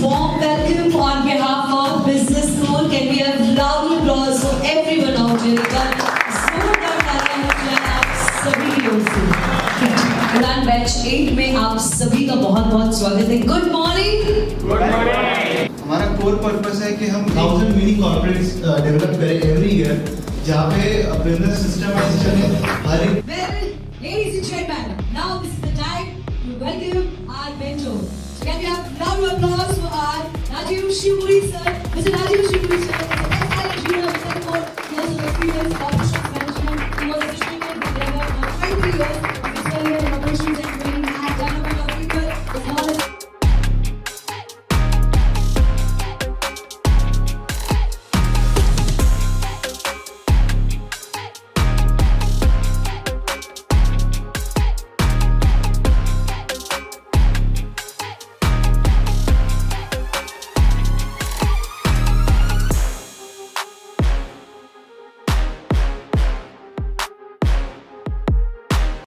warm welcome on behalf of Business School. Can we have loud applause for everyone out here? जोरदार तालियां हो जाए आप सभी की ओर से। उड़ान बैच 8 में आप सभी का बहुत-बहुत स्वागत है। Good morning. Good morning. हमारा कोर पर्पस है कि हम 1000 मिनी कॉर्पोरेट्स डेवलप करें एवरी ईयर, जहाँ पे बिजनेस सिस्टमाइजेशन है हर एक। Well, ladies and gentlemen, now this is the time to welcome our mentor. Can we have loud applause for our Rajiv Shivuri sir, Mr. Rajiv